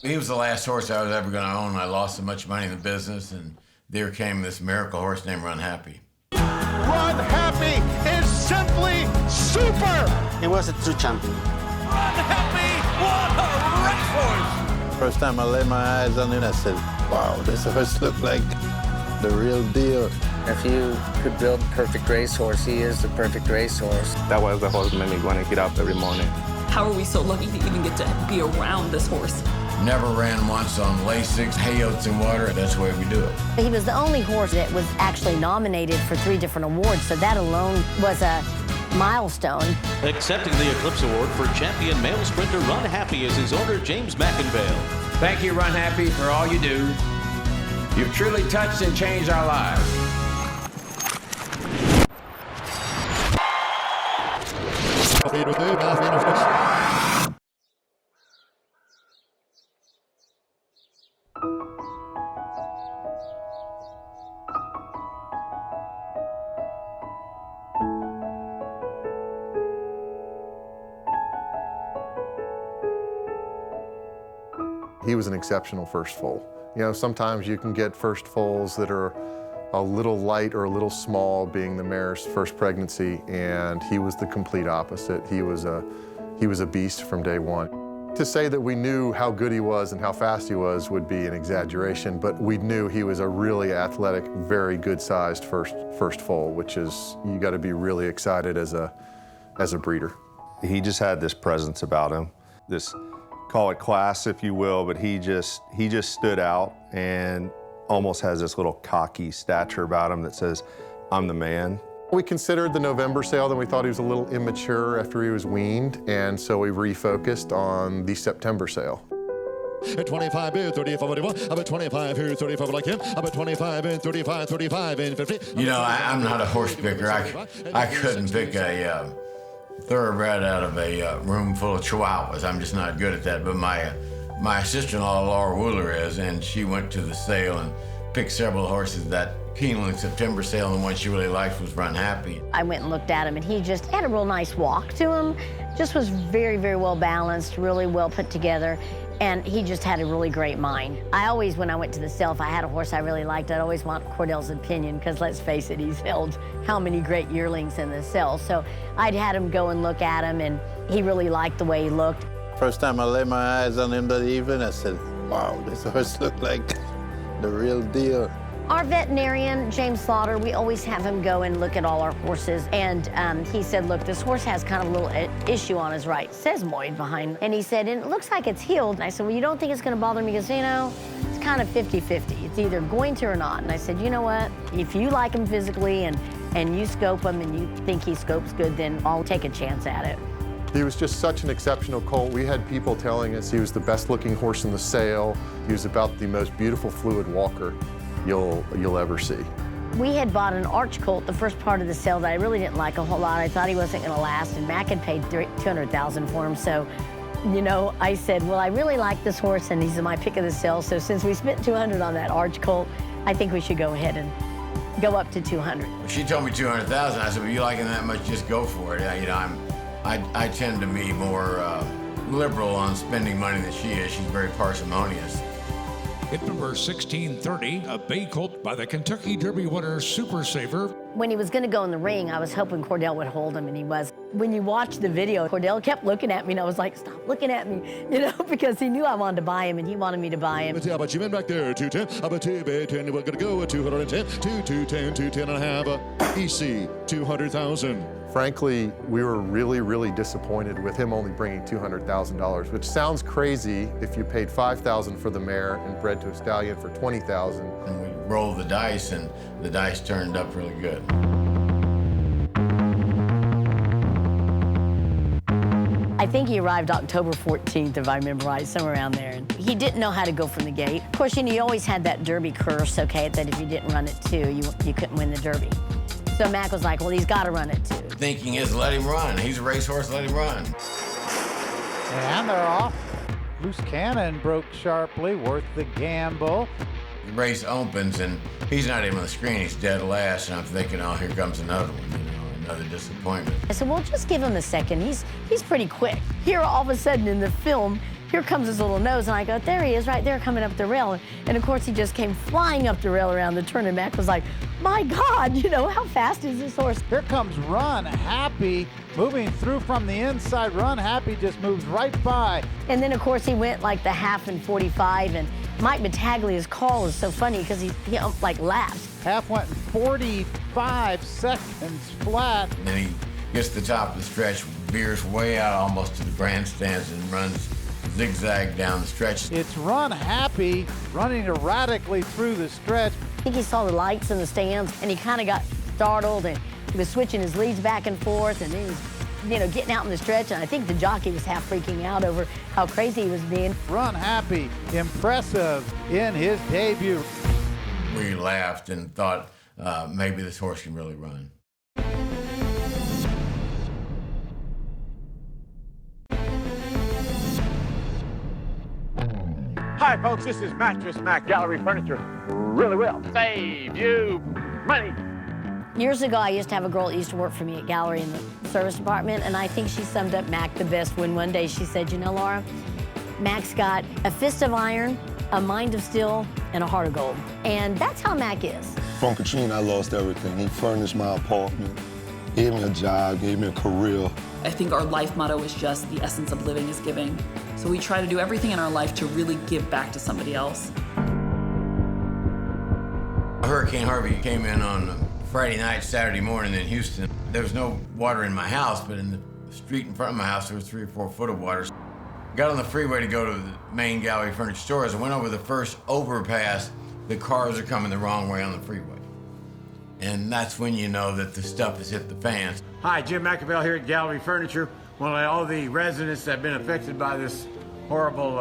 He was the last horse I was ever going to own. I lost so much money in the business, and there came this miracle horse named Runhappy. Runhappy is simply super! He was a true champion. Runhappy, what a racehorse! First time I laid my eyes on it, I said, wow, this horse looked like the real deal. If you could build a perfect racehorse, he is the perfect racehorse. That was the horse that made me want to get up every morning. How are we so lucky to even get to be around this horse? Never ran once on Lasix, hay oats, and water. That's the way we do it. He was the only horse that was actually nominated for 3 different awards, so that alone was a milestone. Accepting the Eclipse Award for Champion Male Sprinter Runhappy is his owner, James McInvale. Thank you, Runhappy, for all you do. You've truly touched and changed our lives. He was an exceptional first foal. You know, sometimes you can get first foals that are a little light or a little small, being the mare's first pregnancy, and he was the complete opposite. He was a beast from day one. To say that we knew how good he was and how fast he was would be an exaggeration, but we knew he was a really athletic, very good-sized first foal, which is, you got to be really excited as a breeder. He just had this presence about him, this, call it class, if you will, but he just stood out and almost has this little cocky stature about him that says, I'm the man. We considered the November sale, then we thought he was a little immature after he was weaned, and so we refocused on the September sale. At 25 and 35, 41. I'm at 25 here, 35 like him. I'm at 25 and 35, 35 and 50. You know, I'm not a horse picker. I couldn't pick a thoroughbred out of a room full of chihuahuas. I'm just not good at that. But my sister-in-law, Laura Wooler, is, and she went to the sale and picked several horses. That Keeneland September sale, and the one she really liked was Runhappy. I went and looked at him, and he just had a real nice walk to him. Just was very, very well balanced, really well put together, and he just had a really great mind. I always, when I went to the sale, if I had a horse I really liked, I'd always want Cordell's opinion, because let's face it, he's held how many great yearlings in the sale. So I'd had him go and look at him, and he really liked the way he looked. First time I laid my eyes on him that evening, I said, wow, this horse looked like the real deal. Our veterinarian, James Slaughter, we always have him go and look at all our horses. And he said, look, this horse has kind of a little issue on his right sesamoid behind. And he said, and it looks like it's healed. And I said, well, you don't think it's going to bother me? Because, you know, it's kind of 50-50. It's either going to or not. And I said, you know what? If you like him physically and you scope him and you think he scopes good, then I'll take a chance at it. He was just such an exceptional colt. We had people telling us he was the best looking horse in the sale. He was about the most beautiful fluid walker you'll ever see. We had bought an arch colt the first part of the sale that I really didn't like a whole lot. I thought he wasn't going to last, and Mac had paid $200,000 for him. So, you know, I said, well, I really like this horse, and he's my pick of the sale. So since we spent $200 on that arch colt, I think we should go ahead and go up to $200. She told me $200,000. I said, well, you like him that much, just go for it. You know, I tend to be more liberal on spending money than she is. She's very parsimonious. Hit number 1630, a bay colt by the Kentucky Derby winner Super Saver. When he was going to go in the ring, I was hoping Cordell would hold him, and he was. When you watch the video, Cordell kept looking at me, and I was like, stop looking at me, you know, because he knew I wanted to buy him, and he wanted me to buy him. How about you men back there, 210, about 210, we're going to go at 210, 210, 210 and a half, EC, 200,000. Frankly, we were really, really disappointed with him only bringing $200,000, which sounds crazy if you paid $5,000 for the mare and bred to a stallion for $20,000. And we rolled the dice, and the dice turned up really good. I think he arrived October 14th, if I remember right, somewhere around there. And he didn't know how to go from the gate. Of course, you know, you always had that Derby curse, okay, that if you didn't run it too, you couldn't win the Derby. So Mac was like, well, he's got to run it too. Thinking is, let him run. He's a racehorse, let him run. And they're off. Loose cannon broke sharply, worth the gamble. The race opens, and he's not even on the screen. He's dead last, and I'm thinking, oh, here comes another one, you know, another disappointment. I said, well, just give him a second. He's pretty quick. Here, all of a sudden, in the film, here comes his little nose, and I go, there he is, right there, coming up the rail. And of course, he just came flying up the rail around the turn, and Mac was like, my God, you know, how fast is this horse? Here comes Runhappy moving through from the inside. Runhappy just moves right by. And then, of course, he went like the half in 45, and Mike Battaglia's call is so funny because he like laughs. Half went in 45 seconds flat. And then he gets to the top of the stretch, veers way out almost to the grandstands and runs zigzag down the stretch. It's Runhappy running erratically through the stretch. I think he saw the lights in the stands, and he kind of got startled, and he was switching his leads back and forth, and then he was, you know, getting out in the stretch, and I think the jockey was half freaking out over how crazy he was being. Runhappy, impressive in his debut. We laughed and thought maybe this horse can really run. Hi, folks, this is Mattress Mac Gallery Furniture. Really will save you money. Years ago, I used to have a girl that used to work for me at Gallery in the service department, and I think she summed up Mac the best when one day she said, you know, Laura, Mac's got a fist of iron, a mind of steel, and a heart of gold. And that's how Mac is. From Katrina, I lost everything. He furnished my apartment, gave me a job, gave me a career. I think our life motto is just the essence of living is giving. So we try to do everything in our life to really give back to somebody else. Hurricane Harvey came in on Friday night, Saturday morning in Houston. There was no water in my house, but in the street in front of my house, there was 3 or 4 foot of water. Got on the freeway to go to the main Gallery Furniture store. As I went over the first overpass, the cars are coming the wrong way on the freeway. And that's when you know that the stuff has hit the fans. Hi, Jim McAvell here at Gallery Furniture. Want to let all the residents that have been affected by this horrible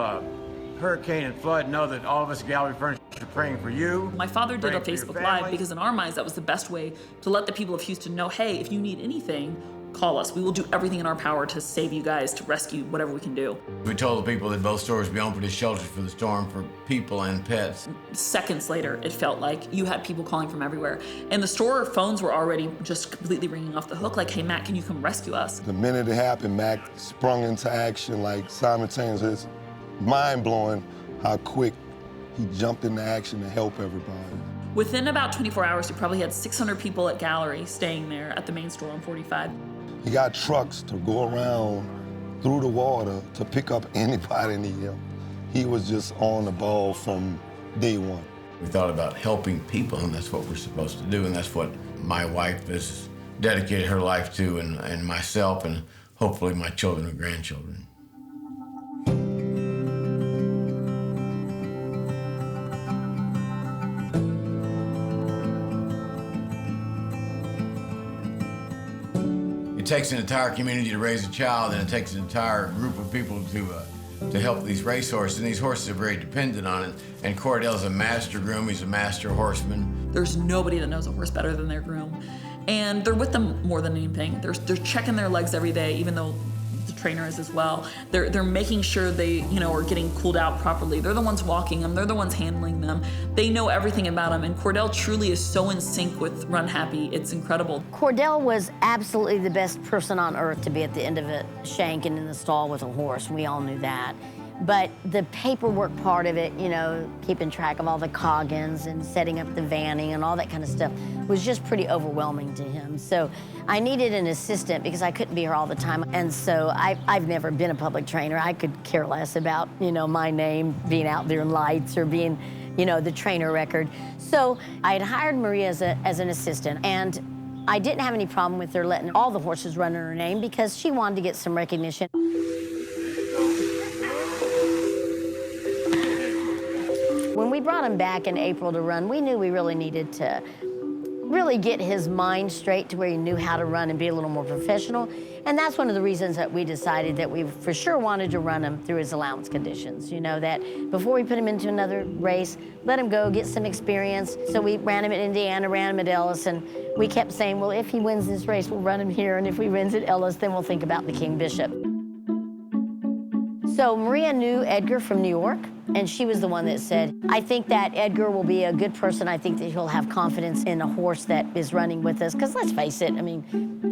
hurricane and flood know that all of us at Gallery Furniture are praying for you. My father did a Facebook Live because in our minds that was the best way to let the people of Houston know, hey, if you need anything, call us. We will do everything in our power to save you guys, to rescue whatever we can do. We told the people that both stores would be open as shelters for the storm for people and pets. Seconds later, it felt like you had people calling from everywhere. And the store phones were already just completely ringing off the hook, like, hey, Matt, can you come rescue us? The minute it happened, Mac sprung into action like simultaneously. It's mind-blowing how quick he jumped into action to help everybody. Within about 24 hours, we probably had 600 people at Gallery staying there at the main store on 45. He got trucks to go around through the water to pick up anybody needing him. He was just on the ball from day one. We thought about helping people, and that's what we're supposed to do, and that's what my wife has dedicated her life to, and myself, and hopefully my children and grandchildren. It takes an entire community to raise a child, and it takes an entire group of people to help these racehorses, and these horses are very dependent on it. And Cordell's a master groom, he's a master horseman. There's nobody that knows a horse better than their groom. And they're with them more than anything. They're checking their legs every day, even though the trainer is as well. They're making sure they, you know, are getting cooled out properly. They're the ones walking them, they're the ones handling them. They know everything about them, and Cordell truly is so in sync with Runhappy, it's incredible. Cordell was absolutely the best person on earth to be at the end of a shank and in the stall with a horse. We all knew that. But the paperwork part of it, you know, keeping track of all the coggins and setting up the vanning and all that kind of stuff was just pretty overwhelming to him. So I needed an assistant because I couldn't be here all the time. And so I've never been a public trainer. I could care less about, you know, my name being out there in lights or being, you know, the trainer record. So I had hired Maria as an assistant, and I didn't have any problem with her letting all the horses run in her name because she wanted to get some recognition. When we brought him back in April to run, we knew we really needed to really get his mind straight to where he knew how to run and be a little more professional. And that's one of the reasons that we decided that we for sure wanted to run him through his allowance conditions. You know, that before we put him into another race, let him go, get some experience. So we ran him at Indiana, ran him at Ellis, and we kept saying, well, if he wins this race, we'll run him here, and if he wins at Ellis, then we'll think about the King Bishop. So Maria knew Edgar from New York, and she was the one that said, I think that Edgar will be a good person. I think that he'll have confidence in a horse that is running with us. Because let's face it, I mean,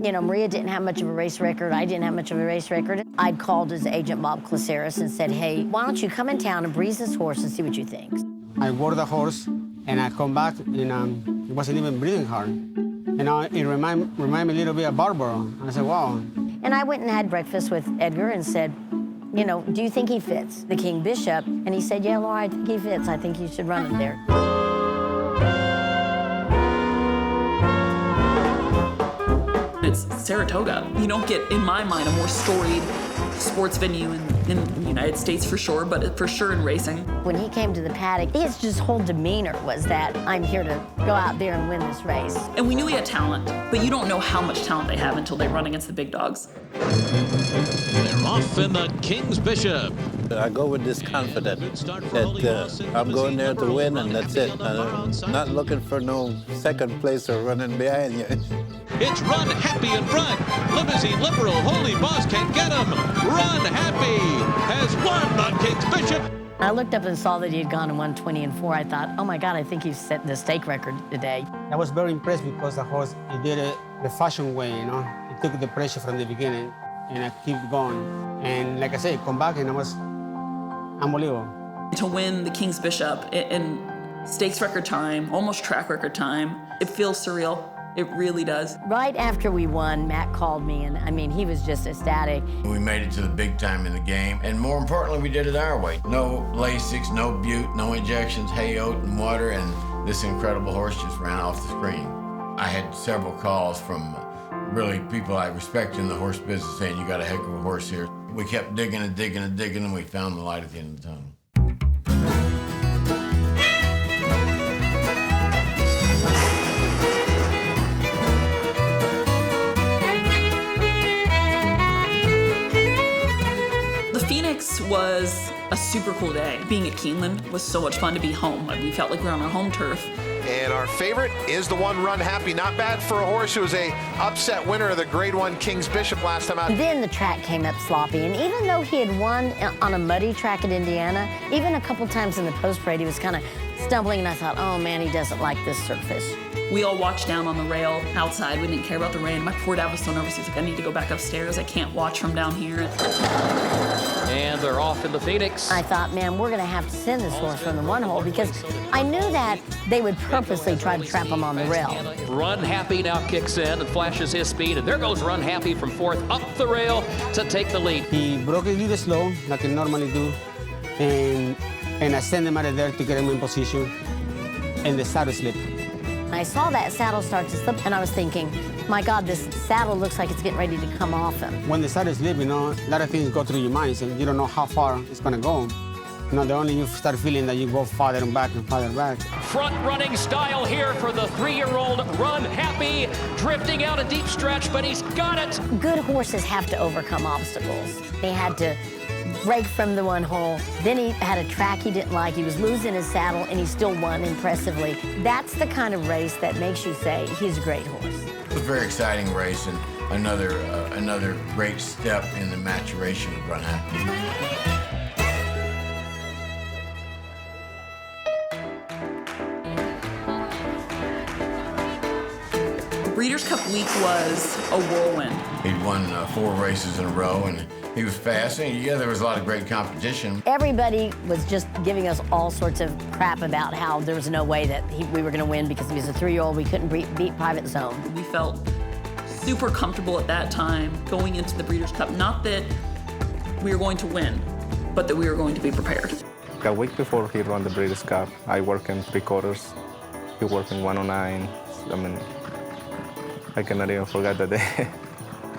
you know, Maria didn't have much of a race record. I didn't have much of a race record. I'd called his agent, Bob Claceris, and said, hey, why don't you come in town and breeze this horse and see what you think? I rode the horse, and I come back, and it wasn't even breathing hard. You know, it remind me a little bit of Barbara. And I said, wow. And I went and had breakfast with Edgar and said, you know, do you think he fits the King Bishop? And he said, yeah, Laura, I think he fits. I think you should run him there. It's Saratoga. You don't get, in my mind, a more storied sports venue in the United States for sure, but for sure in racing. When he came to the paddock, his just whole demeanor was that I'm here to go out there and win this race. And we knew he had talent, but you don't know how much talent they have until they run against the big dogs. They're off in the King's Bishop. I go with this confidence that I'm going there to win, and that's it. I'm not looking for no second place or running behind you. It's Runhappy in front. Limousine Liberal, Holy Boss can get him. Runhappy has won the King's Bishop. I looked up and saw that he had gone to 120 and 4. I thought, oh my God, I think he's set the stake record today. I was very impressed because the horse, he did it the fashion way, you know. He took the pressure from the beginning, and I kept going. And like I said, come back, and I was unbelievable. To win the King's Bishop in stakes record time, almost track record time, it feels surreal. It really does. Right after we won, Matt called me, and I mean, he was just ecstatic. We made it to the big time in the game, and more importantly, we did it our way. No Lasix, no Butte, no injections, hay, oat, and water, and this incredible horse just ran off the screen. I had several calls from really people I respect in the horse business saying, you got a heck of a horse here. We kept digging and digging and digging, and we found the light at the end of the tunnel. Was a super cool day. Being at Keeneland was so much fun to be home. We felt like we were on our home turf. And our favorite is the one Runhappy. Not bad for a horse who was a upset winner of the Grade 1 King's Bishop last time out. Then the track came up sloppy, and even though he had won on a muddy track at Indiana, even a couple times in the post parade, he was kind of stumbling, and I thought, oh man, he doesn't like this surface. We all watched down on the rail outside. We didn't care about the rain. My poor dad was so nervous. He was like, I need to go back upstairs. I can't watch from down here. And they're off in the Phoenix. I thought, man, we're going to have to send this horse from the one hole because I knew that they would purposely try to trap him on the rail. Runhappy now kicks in and flashes his speed, and there goes Runhappy from fourth up the rail to take the lead. He broke it a little slow, like he normally do, and I sent him out of there to get him in position, and the saddle slipped. I saw that saddle start to slip, and I was thinking, my God, this saddle looks like it's getting ready to come off him. When the saddle slips, you know, a lot of things go through your mind, and you don't know how far it's going to go. You know, the only you start feeling that you go farther and back and farther back. Front-running style here for the 3-year-old Runhappy, drifting out a deep stretch, but he's got it. Good horses have to overcome obstacles. He had to break from the one hole. Then he had a track he didn't like. He was losing his saddle, and he still won impressively. That's the kind of race that makes you say he's a great horse. It was a very exciting race, and another great step in the maturation of Runhappy. Breeders' Cup week was a whirlwind. He'd won 4 races in a row, and he was fast, and yeah, there was a lot of great competition. Everybody was just giving us all sorts of crap about how there was no way that we were going to win because he was a 3-year-old. We couldn't beat Private Zone. We felt super comfortable at that time going into the Breeders' Cup. Not that we were going to win, but that we were going to be prepared. A week before he ran the Breeders' Cup, I worked in 3 quarters. He worked in 109. I mean, I cannot even forget that day.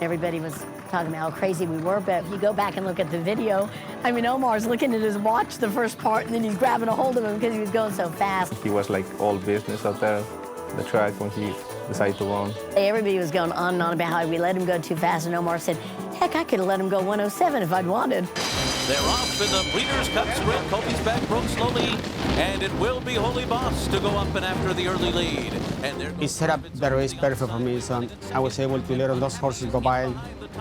Everybody was talking about how crazy we were, but if you go back and look at the video, I mean, Omar's looking at his watch the first part, and then he's grabbing a hold of him because he was going so fast. He was like all business out there, the track, when he decided to run. Everybody was going on and on about how we let him go too fast, and Omar said, heck, I could have let him go 107 if I'd wanted. They're off in the Breeders' Cup sprint. Kobe's back broke slowly, and it will be Holy Boss to go up and after the early lead. And he set up the race perfect for me, so I was able to let those horses go by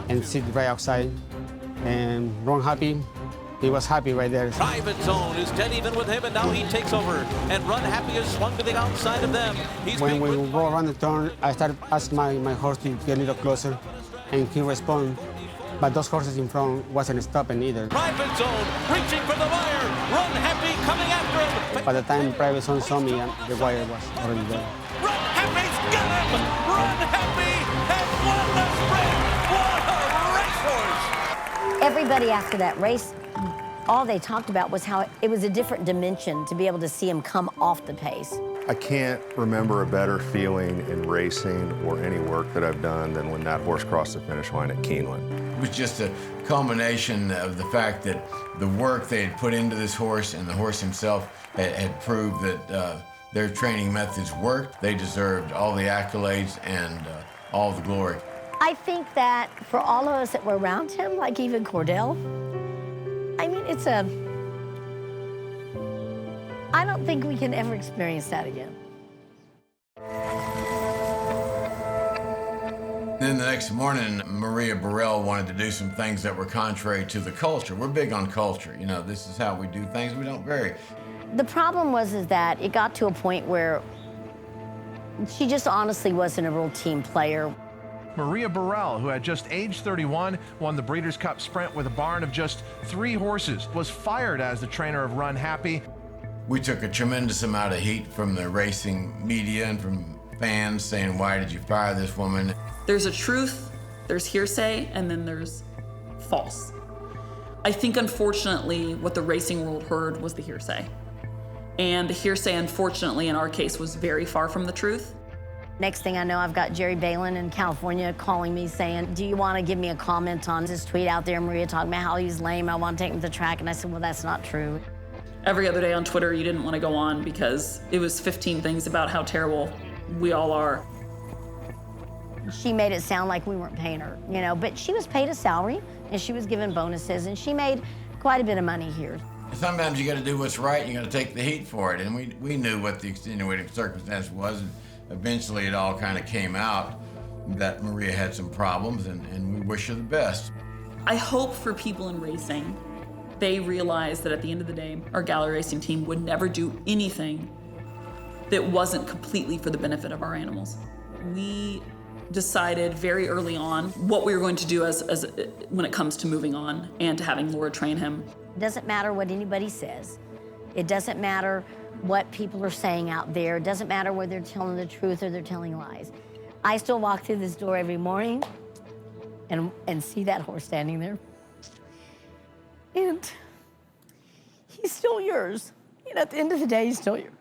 and sit right outside. And Runhappy, he was happy right there. Private Zone is dead even with him, and now he takes over. And Runhappy is swung to the outside of them. When we go around the turn, I started asking my horse to get a little closer, and he responded. But those horses in front wasn't stopping either. Private Zone reaching for the wire. Runhappy coming after him. By the time Private Zone saw me, the wire was already there. Runhappy's got him. Runhappy has won the sprint. What a racehorse! Everybody after that race, all they talked about was how it was a different dimension to be able to see him come off the pace. I can't remember a better feeling in racing or any work that I've done than when that horse crossed the finish line at Keeneland. It was just a culmination of the fact that the work they had put into this horse and the horse himself had proved that their training methods worked. They deserved all the accolades and all the glory. I think that for all of us that were around him, like even Cordell, I mean, I don't think we can ever experience that again. Then the next morning, Maria Burrell wanted to do some things that were contrary to the culture. We're big on culture. You know, this is how we do things. We don't vary. The problem was that it got to a point where she just honestly wasn't a real team player. Maria Burrell, who had just age 31, won the Breeders' Cup Sprint with a barn of just 3 horses, was fired as the trainer of Runhappy. We took a tremendous amount of heat from the racing media and from fans saying, why did you fire this woman? There's a truth, there's hearsay, and then there's false. I think, unfortunately, what the racing world heard was the hearsay. And the hearsay, unfortunately, in our case, was very far from the truth. Next thing I know, I've got Jerry Balin in California calling me saying, do you want to give me a comment on this tweet out there, Maria talking about how he's lame, I want to take him to the track? And I said, well, that's not true. Every other day on Twitter, you didn't want to go on because it was 15 things about how terrible we all are. She made it sound like we weren't paying her, you know, but she was paid a salary and she was given bonuses and she made quite a bit of money here. Sometimes you got to do what's right and you got to take the heat for it. And we knew what the extenuating circumstance was. And eventually it all kind of came out that Maria had some problems and we wish her the best. I hope for people in racing, they realize that at the end of the day, our gallery racing team would never do anything that wasn't completely for the benefit of our animals. We decided very early on what we were going to do as when it comes to moving on and to having Laura train him. It doesn't matter what anybody says. It doesn't matter what people are saying out there. It doesn't matter whether they're telling the truth or they're telling lies. I still walk through this door every morning and see that horse standing there. And he's still yours. You know, at the end of the day, he's still yours.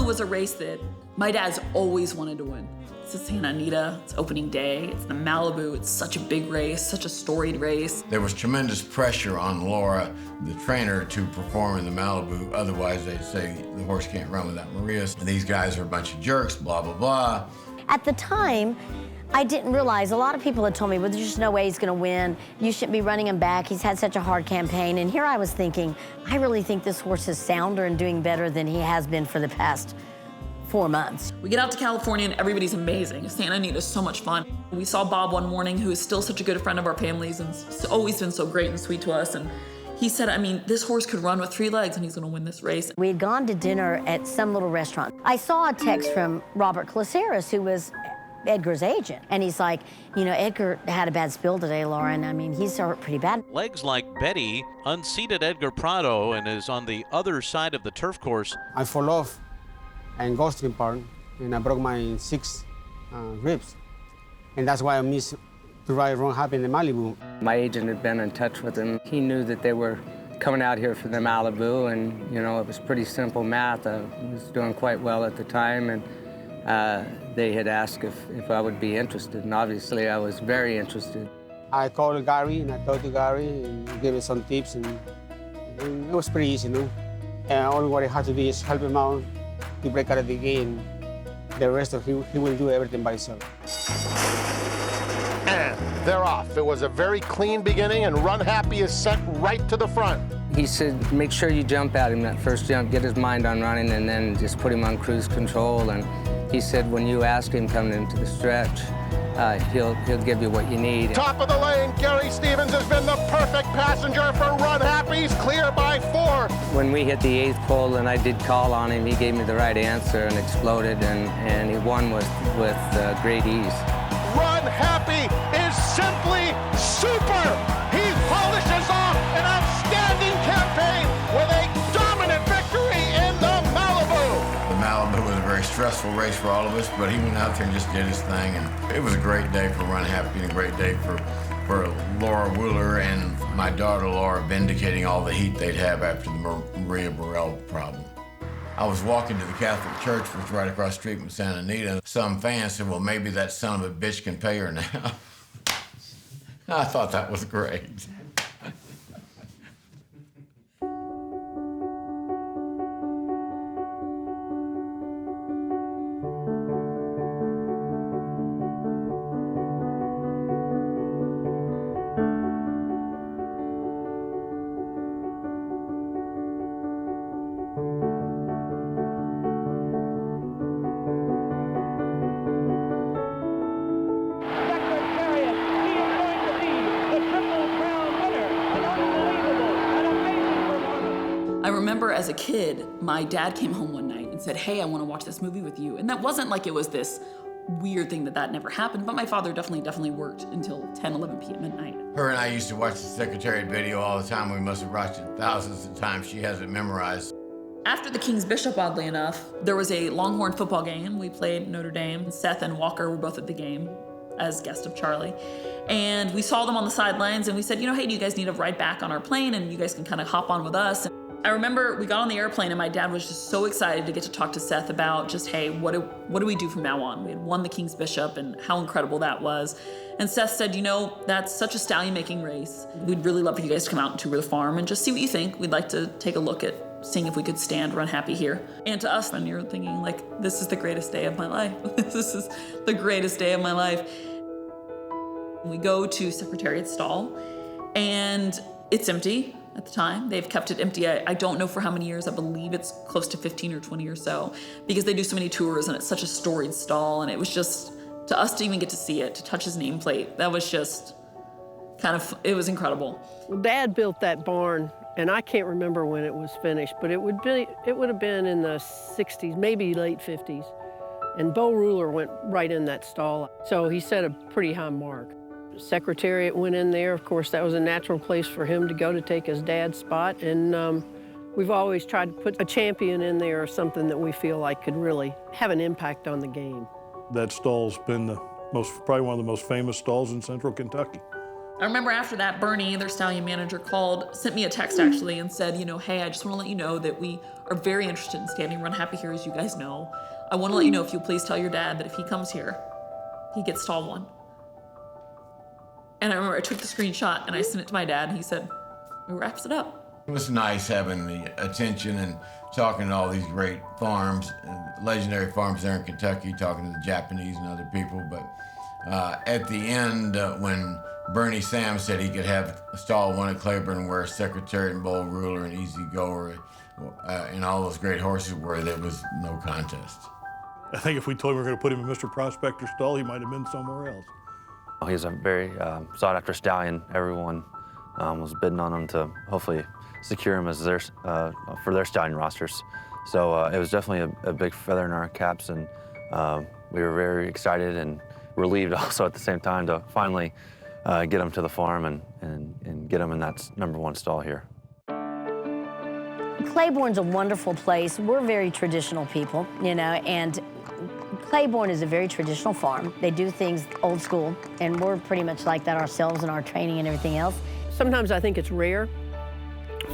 Was a race that my dad's always wanted to win. It's the Santa Anita, it's opening day, it's the Malibu, it's such a big race, such a storied race. There was tremendous pressure on Laura, the trainer, to perform in the Malibu, otherwise they'd say the horse can't run without Maria. And these guys are a bunch of jerks, blah, blah, blah. At the time, I didn't realize, a lot of people had told me, well, there's just no way he's gonna win. You shouldn't be running him back. He's had such a hard campaign. And here I was thinking, I really think this horse is sounder and doing better than he has been for the past 4 months. We get out to California and everybody's amazing. Santa Anita is so much fun. We saw Bob one morning, who is still such a good friend of our family's and always been so great and sweet to us. And he said, I mean, this horse could run with 3 legs and he's gonna win this race. We had gone to dinner at some little restaurant. I saw a text from Robert Claceris, who was Edgar's agent. And he's like, you know, Edgar had a bad spill today, Laura, and I mean, he's hurt pretty bad. Legs like Betty unseated Edgar Prado and is on the other side of the turf course. I fall off and Ghosting part, and I broke my 6 ribs. And that's why I missed to ride Runhappy in the Malibu. My agent had been in touch with him. He knew that they were coming out here for the Malibu, and you know, it was pretty simple math. I was doing quite well at the time, and they had asked if I would be interested, and obviously I was very interested. I called Gary and I talked to Gary and he gave me some tips, and it was pretty easy, you know? And all what I had to do is help him out to break out of the game. The rest of he will do everything by himself. they're off. It was a very clean beginning, and Runhappy is sent right to the front. He said, make sure you jump at him that first jump, get his mind on running, and then just put him on cruise control. And he said, when you ask him coming into the stretch, he'll give you what you need. Top of the lane, Gary Stevens has been the perfect passenger for Runhappy's clear by 4. When we hit the 8th pole and I did call on him, he gave me the right answer and exploded, and he won with great ease. Runhappy is simply super. He polishes off an outstanding campaign with a dominant victory in the Malibu. The Malibu was a very stressful race for all of us, but he went out there and just did his thing, and it was a great day for Runhappy and a great day for Laura Wooler and my daughter Laura vindicating all the heat they'd have after the Maria Burrell problem. I was walking to the Catholic Church, which was right across the street from Santa Anita. Some fans said, well, maybe that son of a bitch can pay her now. I thought that was great. I remember as a kid, my dad came home one night and said, hey, I want to watch this movie with you. And that wasn't like it was this weird thing that never happened, but my father definitely worked until 10, 11 p.m. at night. Her and I used to watch the Secretariat video all the time. We must have watched it thousands of times. She has it memorized. After the King's Bishop, oddly enough, there was a Longhorn football game. We played Notre Dame. Seth and Walker were both at the game as guest of Charlie. And we saw them on the sidelines and we said, hey, do you guys need a ride back on our plane? And you guys can kind of hop on with us. I remember we got on the airplane and my dad was just so excited to get to talk to Seth about just, hey, what do we do from now on? We had won the King's Bishop and how incredible that was. And Seth said, that's such a stallion-making race. We'd really love for you guys to come out and tour the farm and just see what you think. We'd like to take a look at seeing if we could stand Runhappy here. And to us, when you're thinking, this is the greatest day of my life. This is the greatest day of my life. We go to Secretariat stall and it's empty. At the time, they've kept it empty. I don't know for how many years. I believe it's close to 15 or 20 or so, because they do so many tours and it's such a storied stall. And it was just, to us to even get to see it, to touch his nameplate, that was just it was incredible. Dad built that barn, and I can't remember when it was finished, but it would have been in the 60s, maybe late 50s. And Bo Ruler went right in that stall. So he set a pretty high mark. Secretariat went in there. Of course, that was a natural place for him to go to take his dad's spot. And we've always tried to put a champion in there or something that we feel like could really have an impact on the game. That stall's been probably one of the most famous stalls in Central Kentucky. I remember after that, Bernie, their stallion manager, sent me a text actually and said, hey, I just want to let you know that we are very interested in standing Runhappy here, as you guys know. I want to let you know, if you'll please tell your dad that if he comes here, he gets stall 1. And I remember I took the screenshot and I sent it to my dad and he said, it wraps it up. It was nice having the attention and talking to all these great farms, legendary farms there in Kentucky, talking to the Japanese and other people. But at the end, when Bernie Sam said he could have stall 1 at Claiborne where Secretariat and Bo Ruler and Easy Goer and all those great horses were, there was no contest. I think if we told him we were going to put him in Mr. Prospector's stall, he might have been somewhere else. He's a very sought-after stallion. Everyone was bidding on him to hopefully secure him as for their stallion rosters. So it was definitely a big feather in our caps, and we were very excited and relieved also at the same time to finally get him to the farm and get him in that #1 stall here. Claiborne's a wonderful place. We're very traditional people, and Claiborne is a very traditional farm. They do things old school, and we're pretty much like that ourselves in our training and everything else. Sometimes I think it's rare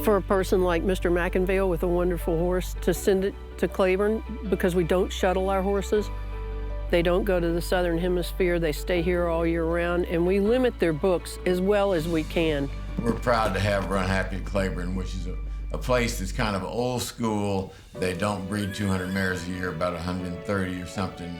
for a person like Mr. McInvale with a wonderful horse to send it to Claiborne, because we don't shuttle our horses. They don't go to the Southern Hemisphere. They stay here all year round, and we limit their books as well as we can. We're proud to have Runhappy at Claiborne, which is a place that's kind of old school. They don't breed 200 mares a year, about 130 or something.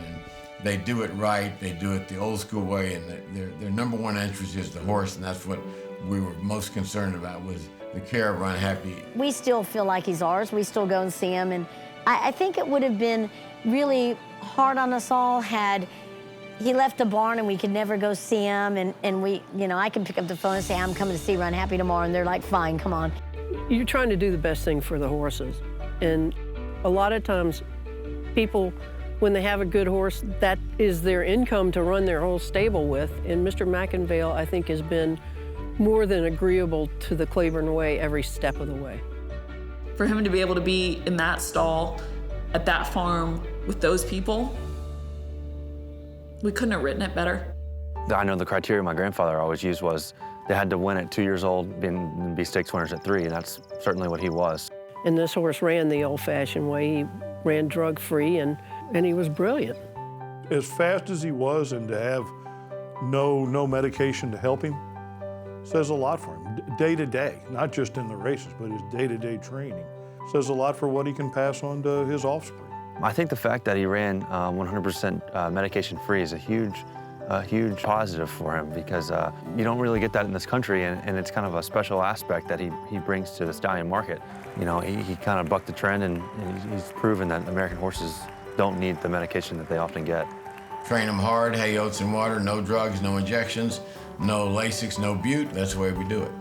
They do it right. They do it the old school way, and their number one interest is the horse, and that's what we were most concerned about, was the care of Runhappy. We still feel like he's ours. We still go and see him, and I think it would have been really hard on us all had he left the barn and we could never go see him, and we, you know, I can pick up the phone and say, I'm coming to see Runhappy tomorrow, and they're like, fine, come on. You're trying to do the best thing for the horses, and a lot of times people, when they have a good horse, that is their income to run their whole stable with, and Mr. McIngvale, I think, has been more than agreeable to the Claiborne way every step of the way. For him to be able to be in that stall, at that farm, with those people, we couldn't have written it better. I know the criteria my grandfather always used was they had to win at 2 years old and be stakes winners at 3, and that's certainly what he was. And this horse ran the old-fashioned way. He ran drug-free, and he was brilliant. As fast as he was, and to have no medication to help him, says a lot for him. Day to day, not just in the races, but his day-to-day training, says a lot for what he can pass on to his offspring. I think the fact that he ran 100% medication-free is a huge positive for him, because you don't really get that in this country, and it's kind of a special aspect that he brings to the stallion market. You know, he kind of bucked the trend, and he's proven that American horses don't need the medication that they often get. Train them hard, hay, oats, and water, no drugs, no injections, no Lasix, no bute. That's the way we do it.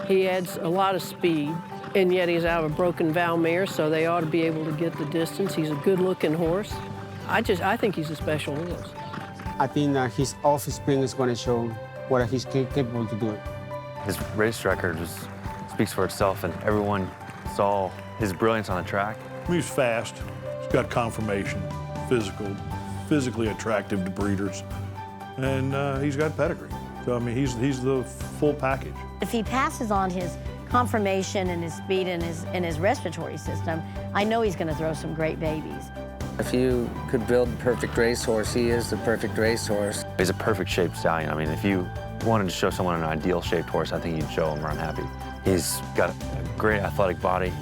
He adds a lot of speed, and yet he's out of a broken vow mare, so they ought to be able to get the distance. He's a good-looking horse. I think he's a special horse. I think that his offspring is going to show what he's capable to do. His race record speaks for itself, and everyone saw his brilliance on the track. He's fast, he's got conformation, physically attractive to breeders, and he's got pedigree. So, I mean, he's the full package. If he passes on his conformation and his speed and his respiratory system, I know he's going to throw some great babies. If you could build a perfect racehorse, he is the perfect racehorse. He's a perfect shaped stallion. I mean, if you wanted to show someone an ideal shaped horse, I think you'd show him Runhappy. He's got a great athletic body.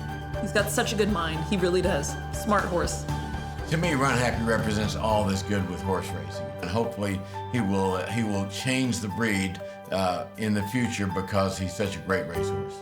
He's got such a good mind. He really does. Smart horse. To me, Runhappy represents all that's good with horse racing, and hopefully he will change the breed in the future because he's such a great racehorse.